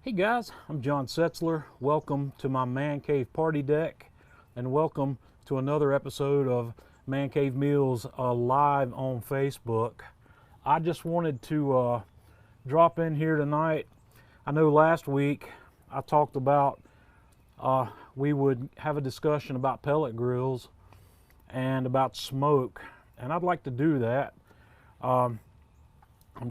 Hey guys, I'm John Setzler. Welcome to my Man Cave party deck, and welcome to another episode of Man Cave Meals live on Facebook. I just wanted to drop in here tonight. I know last week I talked about we would have a discussion about pellet grills and about smoke, and I'd like to do that. I'm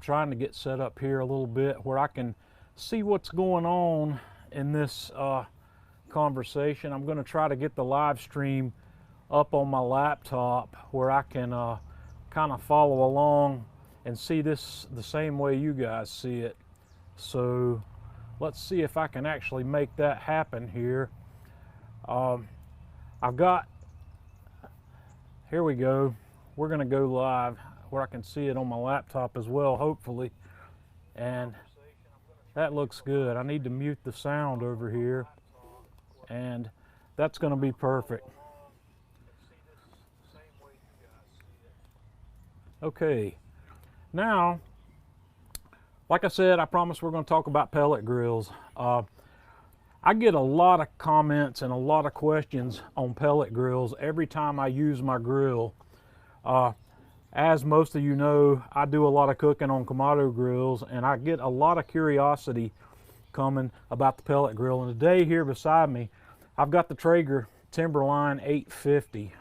trying to get set up here a little bit where I can see what's going on in this conversation. I'm going to try to get the live stream up on my laptop where I can kind of follow along and see this the same way you guys see it. So let's see if I can actually make that happen here. Here we go. We're going to go live where I can see it on my laptop as well, hopefully. And that looks good. I need to mute the sound over here, and that's going to be perfect. Okay, now, like I said, I promise we're going to talk about pellet grills. I get a lot of comments and a lot of questions on pellet grills every time I use my grill. As most of you know, I do a lot of cooking on Kamado grills, and I get a lot of curiosity coming about the pellet grill. And today here beside me, I've got the Traeger Timberline 850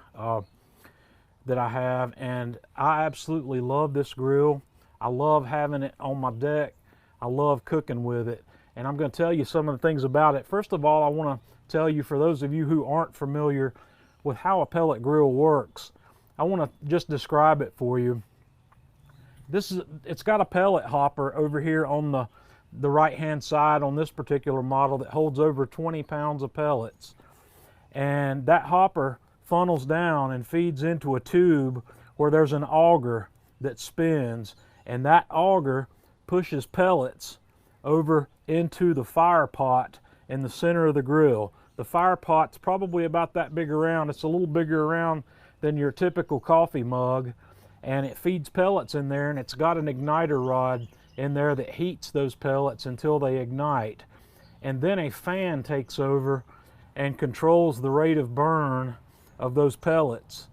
that I have, and I absolutely love this grill. I love having it on my deck. I love cooking with it, and I'm going to tell you some of the things about it. First of all, I want to tell you, for those of you who aren't familiar with how a pellet grill works, I want to just describe it for you. It's got a pellet hopper over here on the right hand side on this particular model that holds over 20 pounds of pellets. And that hopper funnels down and feeds into a tube where there's an auger that spins, and that auger pushes pellets over into the fire pot in the center of the grill. The fire pot's probably about that big around. It's a little bigger around than your typical coffee mug, and it feeds pellets in there, and it's got an igniter rod in there that heats those pellets until they ignite. And then a fan takes over and controls the rate of burn of those pellets.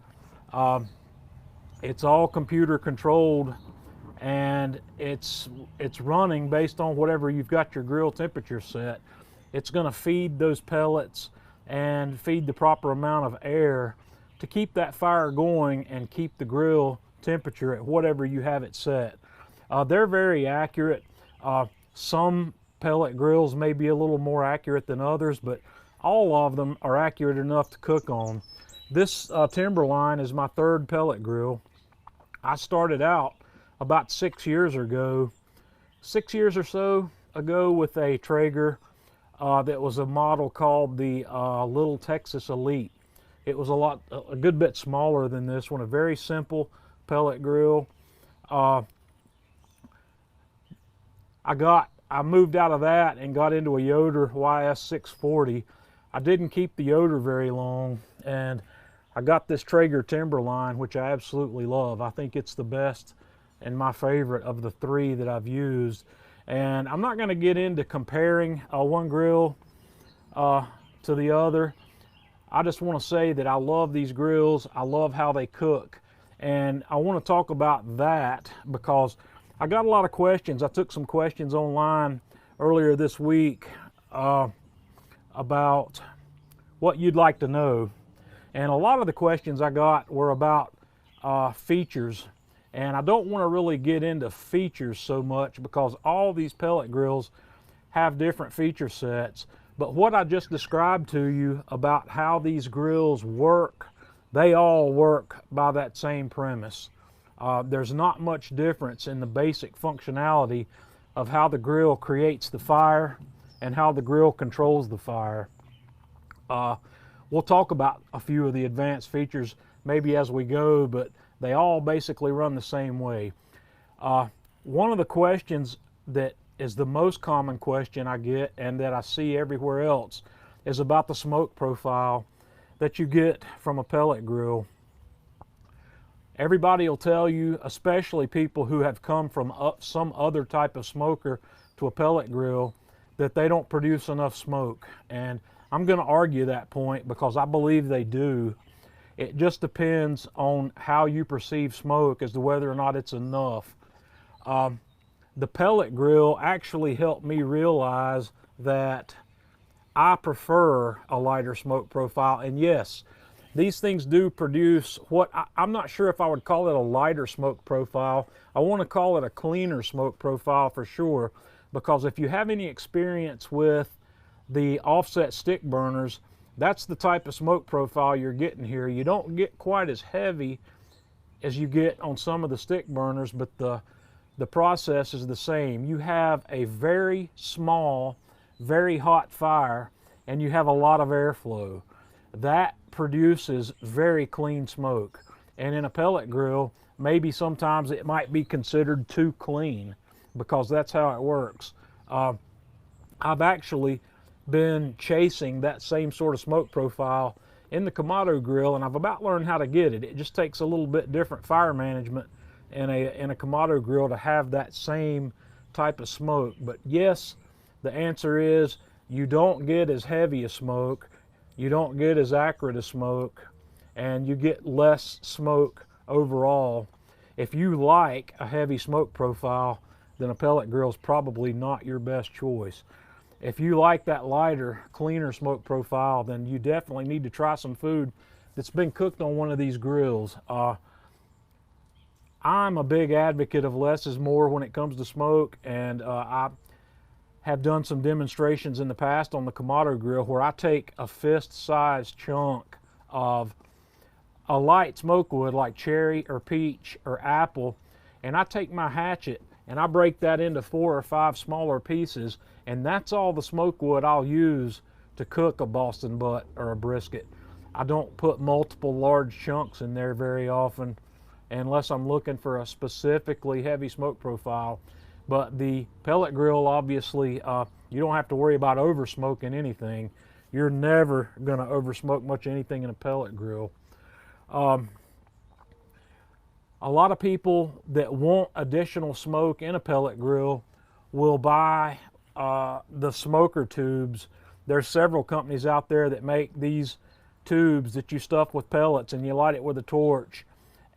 It's all computer controlled, and it's running based on whatever you've got your grill temperature set. It's going to feed those pellets and feed the proper amount of air to keep that fire going and keep the grill temperature at whatever you have it set. They're very accurate. Some pellet grills may be a little more accurate than others, but all of them are accurate enough to cook on. This Timberline is my third pellet grill. I started out about 6 years ago, 6 years or so ago, with a Traeger that was a model called the Little Texas Elite. It was a good bit smaller than this one, a very simple pellet grill. I moved out of that and got into a Yoder YS640. I didn't keep the Yoder very long, and I got this Traeger Timberline, which I absolutely love. I think it's the best and my favorite of the three that I've used. And I'm not going to get into comparing one grill to the other. I just want to say that I love these grills. I love how they cook. And I want to talk about that because I got a lot of questions. I took some questions online earlier this week about what you'd like to know. And a lot of the questions I got were about features. And I don't want to really get into features so much because all these pellet grills have different feature sets. But what I just described to you about how these grills work, they all work by that same premise. There's not much difference in the basic functionality of how the grill creates the fire and how the grill controls the fire. We'll talk about a few of the advanced features maybe as we go, but they all basically run the same way. One of the questions that is the most common question I get and that I see everywhere else is about the smoke profile that you get from a pellet grill. Everybody will tell you, especially people who have come from some other type of smoker to a pellet grill, that they don't produce enough smoke. And I'm going to argue that point because I believe they do. It just depends on how you perceive smoke as to whether or not it's enough. The pellet grill actually helped me realize that I prefer a lighter smoke profile. And yes, these things do produce what I'm not sure if I would call it a lighter smoke profile. I want to call it a cleaner smoke profile for sure, because if you have any experience with the offset stick burners, that's the type of smoke profile you're getting here. You don't get quite as heavy as you get on some of the stick burners, but the process is the same. You have a very small, very hot fire, and you have a lot of airflow. That produces very clean smoke. And in a pellet grill, maybe sometimes it might be considered too clean, because that's how it works. I've actually been chasing that same sort of smoke profile in the Kamado grill, and I've about learned how to get it. It just takes a little bit different fire management in a Kamado grill to have that same type of smoke. But yes, the answer is you don't get as heavy a smoke, you don't get as accurate a smoke, and you get less smoke overall. If you like a heavy smoke profile, then a pellet grill is probably not your best choice. If you like that lighter, cleaner smoke profile, then you definitely need to try some food that's been cooked on one of these grills. I'm a big advocate of less is more when it comes to smoke, and I have done some demonstrations in the past on the Kamado grill where I take a fist-sized chunk of a light smoke wood like cherry or peach or apple, and I take my hatchet and I break that into 4 or 5 smaller pieces, and that's all the smoke wood I'll use to cook a Boston butt or a brisket. I don't put multiple large chunks in there very often unless I'm looking for a specifically heavy smoke profile. But the pellet grill, obviously, you don't have to worry about over smoking anything. You're never going to over smoke much anything in a pellet grill. A lot of people that want additional smoke in a pellet grill will buy the smoker tubes. There's several companies out there that make these tubes that you stuff with pellets and you light it with a torch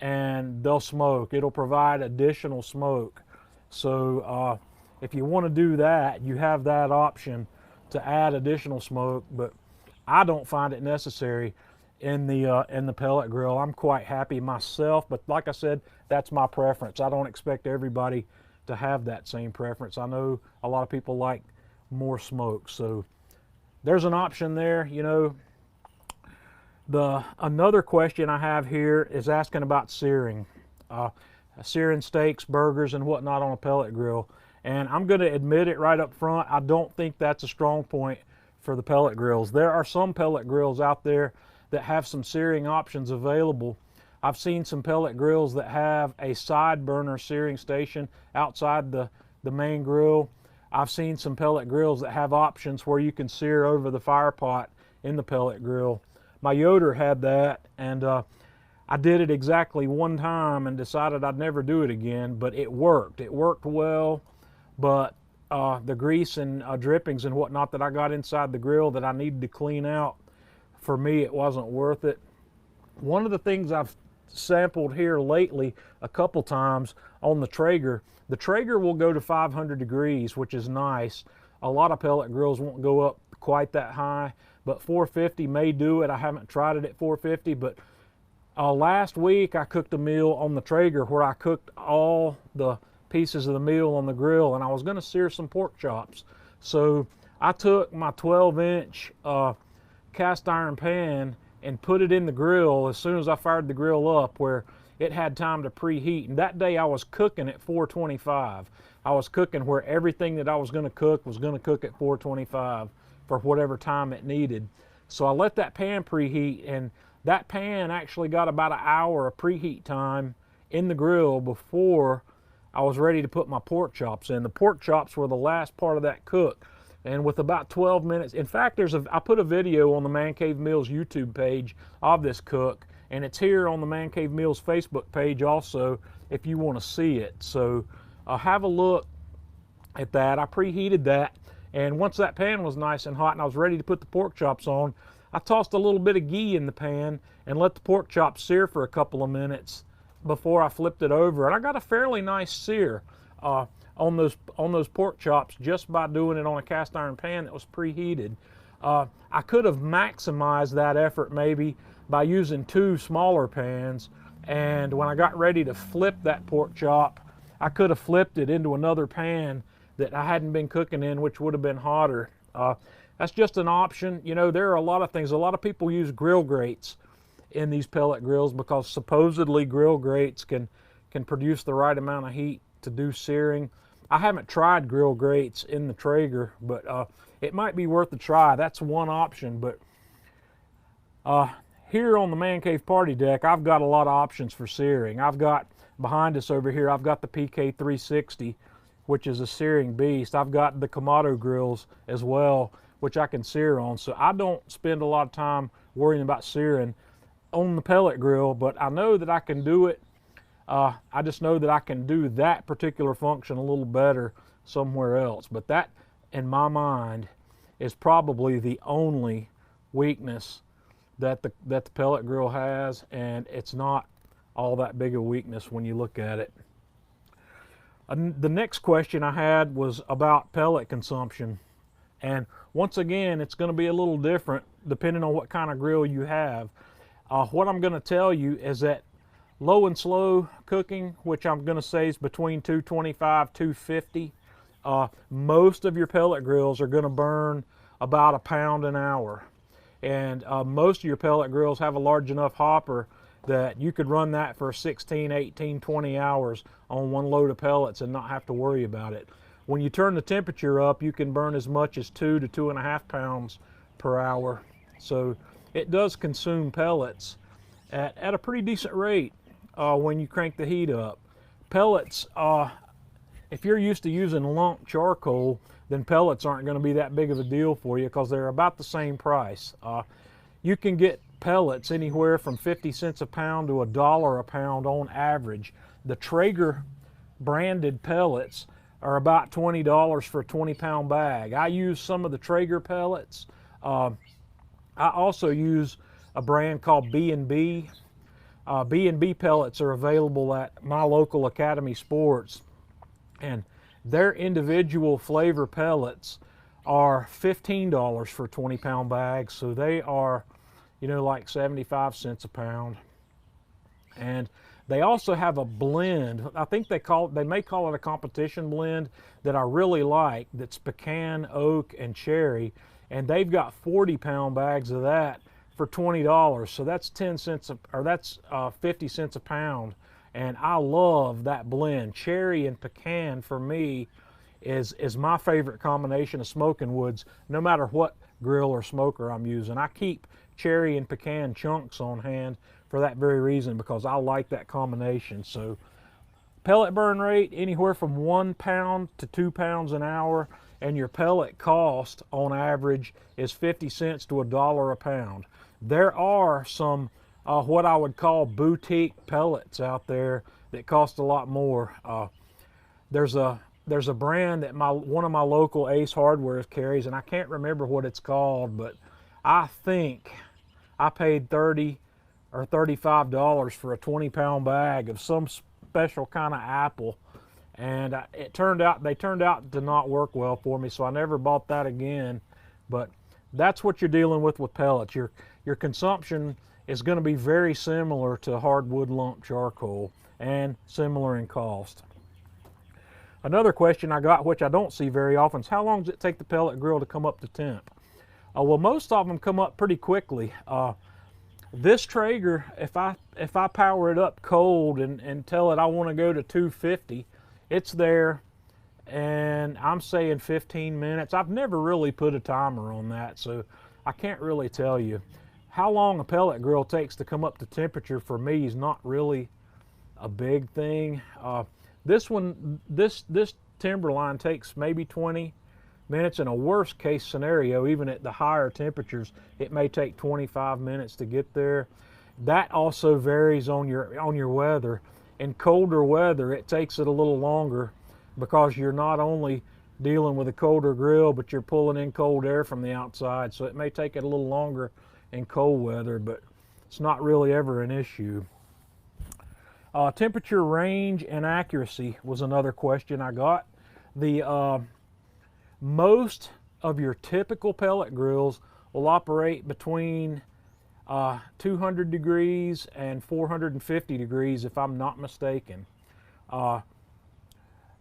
and they'll smoke. It'll provide additional smoke. So if you want to do that, you have that option to add additional smoke, but I don't find it necessary in the pellet grill. I'm quite happy myself, but like I said, that's my preference. I don't expect everybody to have that same preference. I know a lot of people like more smoke, so there's an option there. You know, another question I have here is asking about searing. Searing steaks, burgers, and whatnot on a pellet grill. And I'm going to admit it right up front, I don't think that's a strong point for the pellet grills. There are some pellet grills out there that have some searing options available. I've seen some pellet grills that have a side burner searing station outside the main grill. I've seen some pellet grills that have options where you can sear over the fire pot in the pellet grill. My Yoder had that, and I did it exactly one time and decided I'd never do it again, but it worked. It worked well, but the grease and drippings and whatnot that I got inside the grill that I needed to clean out, for me, it wasn't worth it. One of the things I've sampled here lately a couple times on the Traeger will go to 500 degrees, which is nice. A lot of pellet grills won't go up quite that high, but 450 may do it. I haven't tried it at 450, but last week I cooked a meal on the Traeger where I cooked all the pieces of the meal on the grill, and I was going to sear some pork chops. So I took my 12-inch cast iron pan and put it in the grill as soon as I fired the grill up, where it had time to preheat. And that day I was cooking at 425. I was cooking where everything that I was going to cook at 425 for whatever time it needed. So I let that pan preheat, and that pan actually got about an hour of preheat time in the grill before I was ready to put my pork chops in. The pork chops were the last part of that cook. And with about 12 minutes, in fact, I put a video on the Man Cave Meals YouTube page of this cook, and it's here on the Man Cave Meals Facebook page also if you want to see it. So have a look at that. I preheated that, And once that pan was nice and hot and I was ready to put the pork chops on, I tossed a little bit of ghee in the pan and let the pork chops sear for a couple of minutes before I flipped it over. And I got a fairly nice sear on those pork chops just by doing it on a cast iron pan that was preheated. I could have maximized that effort maybe by using 2 smaller pans, and when I got ready to flip that pork chop, I could have flipped it into another pan that I hadn't been cooking in, which would have been hotter. That's just an option. You know, there are a lot of things. A lot of people use grill grates in these pellet grills because supposedly grill grates can produce the right amount of heat to do searing. I haven't tried grill grates in the Traeger, but it might be worth a try. That's one option. But here on the Man Cave Party Deck, I've got a lot of options for searing. I've got, behind us over here, I've got the PK360, which is a searing beast. I've got the Kamado grills as well, which I can sear on. So I don't spend a lot of time worrying about searing on the pellet grill, but I know that I can do it. I just know that I can do that particular function a little better somewhere else. But that, in my mind, is probably the only weakness that the pellet grill has, and it's not all that big a weakness when you look at it. The next question I had was about pellet consumption, and once again, it's going to be a little different depending on what kind of grill you have. What I'm going to tell you is that low and slow cooking, which I'm going to say is between 225, 250, most of your pellet grills are going to burn about 1 pound an hour. And most of your pellet grills have a large enough hopper that you could run that for 16, 18, 20 hours on one load of pellets and not have to worry about it. When you turn the temperature up, you can burn as much as 2 to 2.5 pounds per hour. So it does consume pellets at a pretty decent rate when you crank the heat up. Pellets, if you're used to using lump charcoal, then pellets aren't going to be that big of a deal for you because they're about the same price. You can get pellets anywhere from 50 cents a pound to $1 a pound on average. The Traeger branded pellets are about $20 for a 20-pound bag. I use some of the Traeger pellets. I also use a brand called B&B. B&B pellets are available at my local Academy Sports, and their individual flavor pellets are $15 for 20-pound bags, so they are, you know, like 75 cents a pound. And they also have a blend. I think they may call it a competition blend that I really like, that's pecan, oak, and cherry, and they've got 40-pound bags of that for $20. So that's 10 cents or that's 50 cents a pound. And I love that blend. Cherry and pecan for me is my favorite combination of smoking woods, no matter what grill or smoker I'm using. I keep cherry and pecan chunks on hand for that very reason, because I like that combination. So pellet burn rate anywhere from 1 pound to 2 pounds an hour, and your pellet cost on average is 50 cents to $1 a pound. There are some what I would call boutique pellets out there that cost a lot more. There's a brand that one of my local Ace Hardware carries, and I can't remember what it's called, but I think I paid $30 or $35 for a 20-pound bag of some special kind of apple, and they turned out to not work well for me, so I never bought that again. But that's what you're dealing with pellets. Your consumption is going to be very similar to hardwood lump charcoal and similar in cost. Another question I got, which I don't see very often, is how long does it take the pellet grill to come up to temp? Well, most of them come up pretty quickly. This Traeger, if I power it up cold and tell it I want to go to 250, it's there, and I'm saying 15 minutes. I've never really put a timer on that, so I can't really tell you. How long a pellet grill takes to come up to temperature for me is not really a big thing. This Timberline takes maybe 20 minutes. In a worst case scenario, even at the higher temperatures, it may take 25 minutes to get there. That also varies on your weather. In colder weather, it takes it a little longer because you're not only dealing with a colder grill, but you're pulling in cold air from the outside, so it may take it a little longer in cold weather, but it's not really ever an issue. Temperature range and accuracy was another question I got. Most of your typical pellet grills will operate between 200 degrees and 450 degrees, if I'm not mistaken.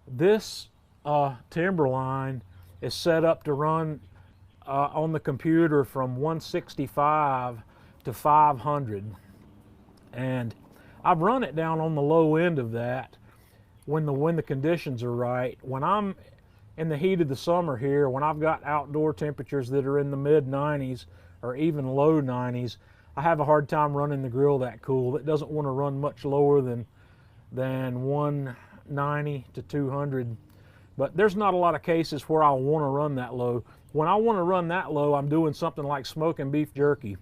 This Timberline is set up to run on the computer from 165 to 500, and I've run it down on the low end of that when the conditions are right. When I'm in the heat of the summer here, when I've got outdoor temperatures that are in the mid 90s or even low 90s, I have a hard time running the grill that cool. It doesn't want to run much lower than 190 to 200. But there's not a lot of cases where I want to run that low. When I want to run that low, I'm doing something like smoking beef jerky.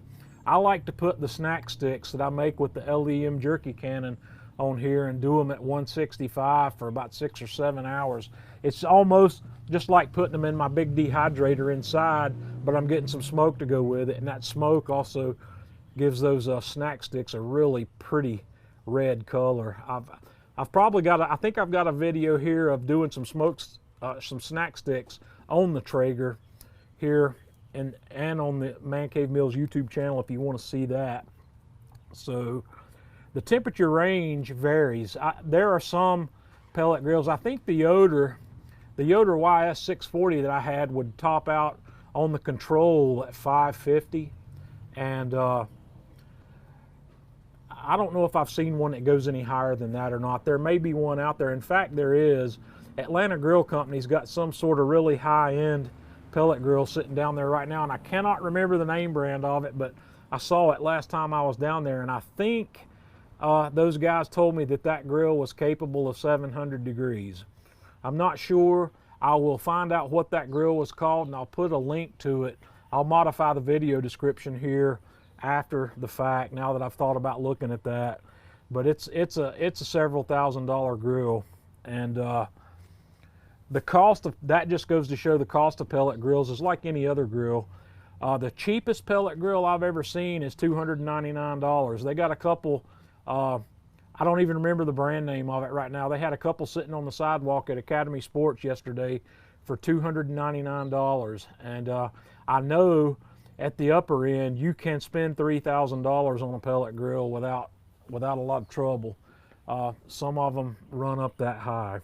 I like to put the snack sticks that I make with the LEM jerky cannon on here and do them at 165 for about 6 or 7 hours. It's almost just like putting them in my big dehydrator inside, but I'm getting some smoke to go with it, and that smoke also gives those snack sticks a really pretty red color. I've probably got I think I've got a video here of doing some some snack sticks on the Traeger here and on the Man Cave Mills YouTube channel if you want to see that. So the temperature range varies. There are some pellet grills. I think the Yoder YS640 that I had would top out on the control at 550, and I don't know if I've seen one that goes any higher than that or not. There may be one out there. In fact, there is. Atlanta Grill Company's got some sort of really high-end pellet grill sitting down there right now, and I cannot remember the name brand of it, but I saw it last time I was down there, and I think those guys told me that grill was capable of 700 degrees. I'm not sure. I will find out what that grill was called, and I'll put a link to it. I'll modify the video description here after the fact, now that I've thought about looking at that. But it's a several $1,000 grill, and the cost of that just goes to show the cost of pellet grills is like any other grill. The cheapest pellet grill I've ever seen is $299. They got a couple, I don't even remember the brand name of it right now. They had a couple sitting on the sidewalk at Academy Sports yesterday for $299. And I know at the upper end you can spend $3,000 on a pellet grill without a lot of trouble. Some of them run up that high.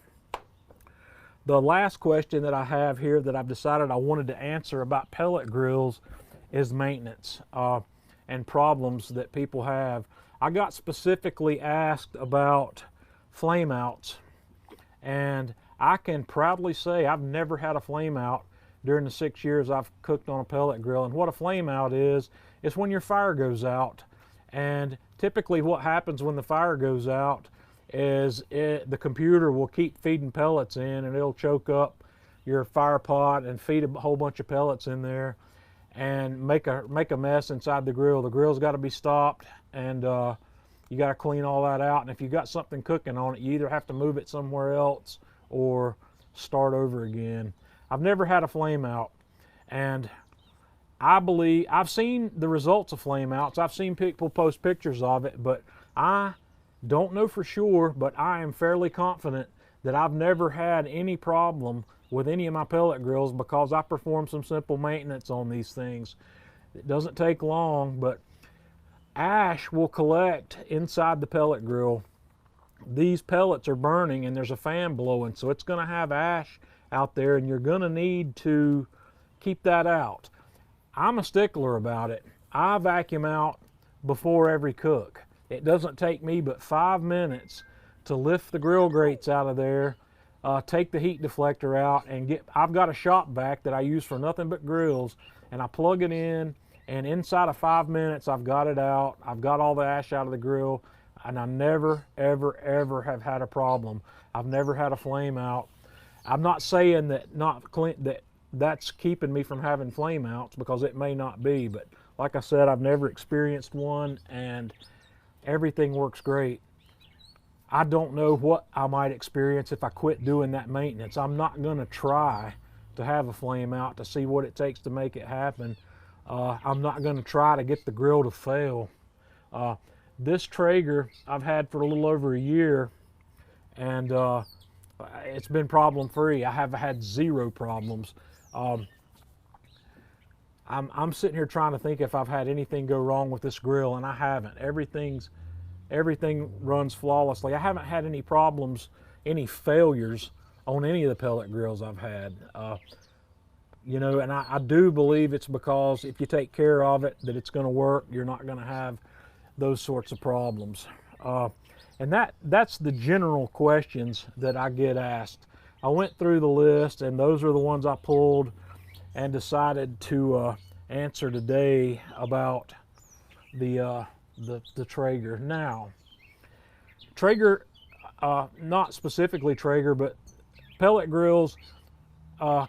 The last question that I have here that I've decided I wanted to answer about pellet grills is maintenance and problems that people have. I got specifically asked about flame outs, and I can proudly say I've never had a flame out during the 6 years I've cooked on a pellet grill. And what a flame out is when your fire goes out. And typically what happens when the fire goes out is the computer will keep feeding pellets in, and it'll choke up your fire pot and feed a whole bunch of pellets in there and make a mess inside the grill. The grill's got to be stopped, and you got to clean all that out. And if you got something cooking on it, you either have to move it somewhere else or start over again. I've never had a flame out, and I believe I've seen the results of flame outs. I've seen people post pictures of it, but I don't know for sure, but I am fairly confident that I've never had any problem with any of my pellet grills because I perform some simple maintenance on these things. It doesn't take long, but ash will collect inside the pellet grill. These pellets are burning and there's a fan blowing, so it's going to have ash out there, and you're going to need to keep that out. I'm a stickler about it. I vacuum out before every cook. It doesn't take me but 5 minutes to lift the grill grates out of there, take the heat deflector out, and I've got a shop vac that I use for nothing but grills, and I plug it in, and inside of 5 minutes I've got it out. I've got all the ash out of the grill, and I never, ever, ever have had a problem. I've never had a flame out. I'm not saying that that's keeping me from having flame outs, because it may not be, but like I said, I've never experienced one, and everything works great. I don't know what I might experience if I quit doing that maintenance. I'm not going to try to have a flame out, to see what it takes to make it happen. I'm not going to try to get the grill to fail. This Traeger I've had for a little over a year, and it's been problem free. I have had zero problems. I'm sitting here trying to think if I've had anything go wrong with this grill, and I haven't. Everything runs flawlessly. I haven't had any problems, any failures on any of the pellet grills I've had. You know, and I do believe it's because if you take care of it, that it's going to work. You're not going to have those sorts of problems. And that's the general questions that I get asked. I went through the list, and those are the ones I pulled and decided to answer today about the Traeger. Now, Traeger, not specifically Traeger, but pellet grills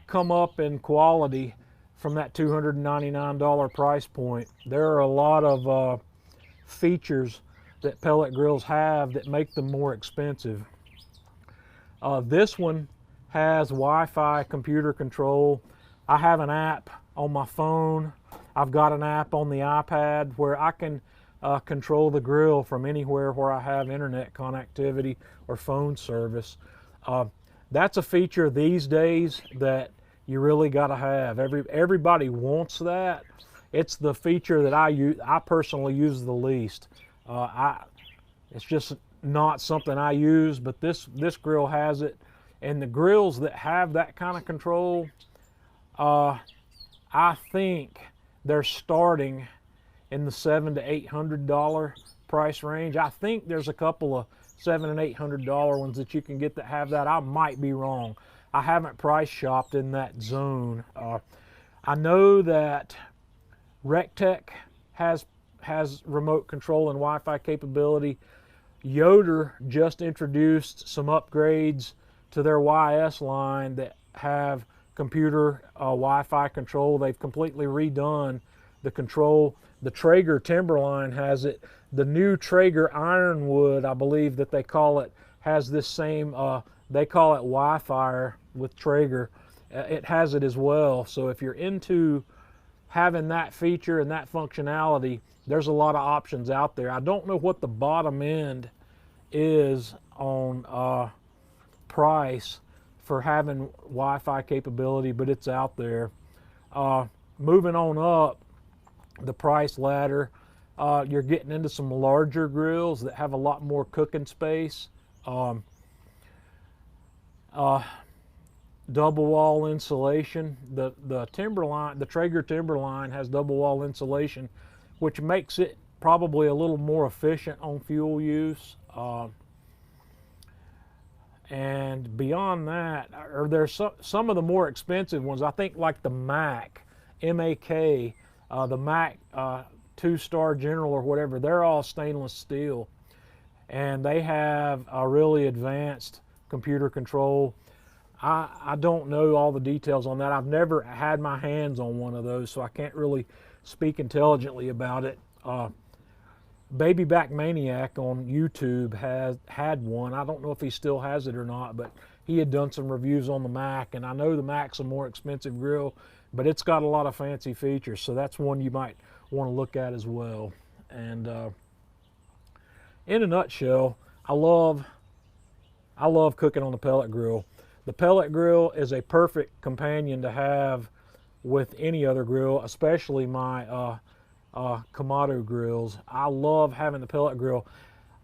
come up in quality from that $299 price point. There are a lot of features that pellet grills have that make them more expensive. This one has Wi-Fi computer control. I have an app on my phone. I've got an app on the iPad where I can control the grill from anywhere where I have internet connectivity or phone service. That's a feature these days that you really got to have. Everybody wants that. It's the feature that I personally use the least. It's just not something I use, but this grill has it. And the grills that have that kind of control, I think they're starting in the $700 to $800 price range. I think there's a couple of $700 and $800 ones that you can get that have that. I might be wrong. I haven't price shopped in that zone. I know that Rectech has remote control and Wi-Fi capability. Yoder just introduced some upgrades to their YS line that have computer Wi-Fi control. They've completely redone the control. The Traeger Timberline has it. The new Traeger Ironwood, I believe that they call it, has this same, they call it Wi-Fi with Traeger. It has it as well. So if you're into having that feature and that functionality, there's a lot of options out there. I don't know what the bottom end is on price for having Wi-Fi capability, but it's out there. Moving on up the price ladder, you're getting into some larger grills that have a lot more cooking space. Double wall insulation. The Timberline, the Traeger Timberline has double wall insulation, which makes it probably a little more efficient on fuel use. And beyond that, or there's some of the more expensive ones, I think like the Mac, M-A-K, the Mac 2-star General or whatever, they're all stainless steel. And they have a really advanced computer control. I don't know all the details on that. I've never had my hands on one of those, so I can't really speak intelligently about it. Baby Back Maniac on YouTube had one. I don't know if he still has it or not, but he had done some reviews on the Mac, and I know the Mac's a more expensive grill, but it's got a lot of fancy features, so that's one you might want to look at as well. And in a nutshell, I love cooking on the pellet grill. The pellet grill is a perfect companion to have with any other grill, especially my Kamado grills. I love having the pellet grill.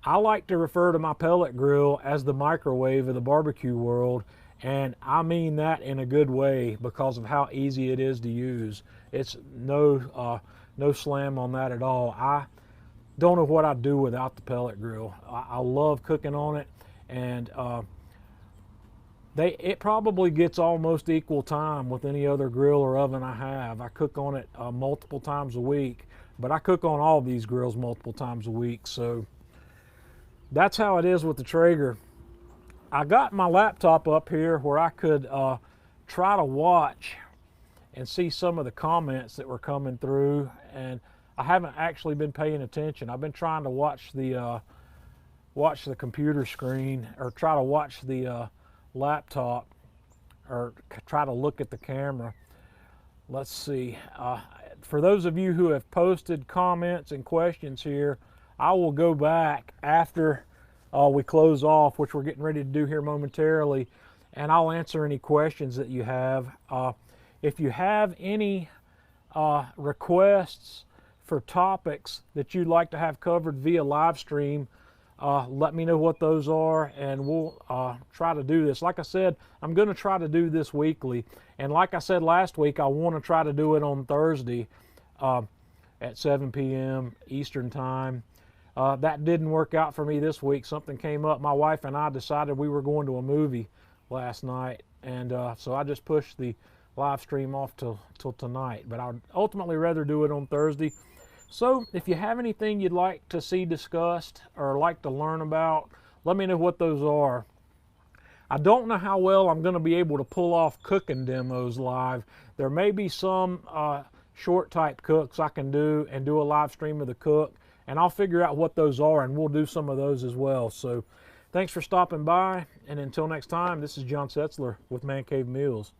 I like to refer to my pellet grill as the microwave of the barbecue world, and I mean that in a good way because of how easy it is to use. It's no slam on that at all. I don't know what I'd do without the pellet grill. I love cooking on it, and it probably gets almost equal time with any other grill or oven I have. I cook on it multiple times a week, but I cook on all these grills multiple times a week. So that's how it is with the Traeger. I got my laptop up here where I could try to watch and see some of the comments that were coming through, and I haven't actually been paying attention. I've been trying to watch the computer screen, or try to watch the laptop, or try to look at the camera. Let's see. For those of you who have posted comments and questions here, I will go back after we close off, which we're getting ready to do here momentarily, and I'll answer any questions that you have. If you have any requests for topics that you'd like to have covered via live stream, let me know what those are, and we'll try to do this. Like I said, I'm going to try to do this weekly, and like I said last week, I want to try to do it on Thursday at 7 p.m. Eastern Time. That didn't work out for me this week. Something came up. My wife and I decided we were going to a movie last night, and so I just pushed the live stream off till tonight. But I'd ultimately rather do it on Thursday. So if you have anything you'd like to see discussed or like to learn about, let me know what those are. I don't know how well I'm going to be able to pull off cooking demos live. There may be some short type cooks I can do and do a live stream of the cook, and I'll figure out what those are, and we'll do some of those as well. So thanks for stopping by, and until next time, this is John Setzler with Man Cave Meals.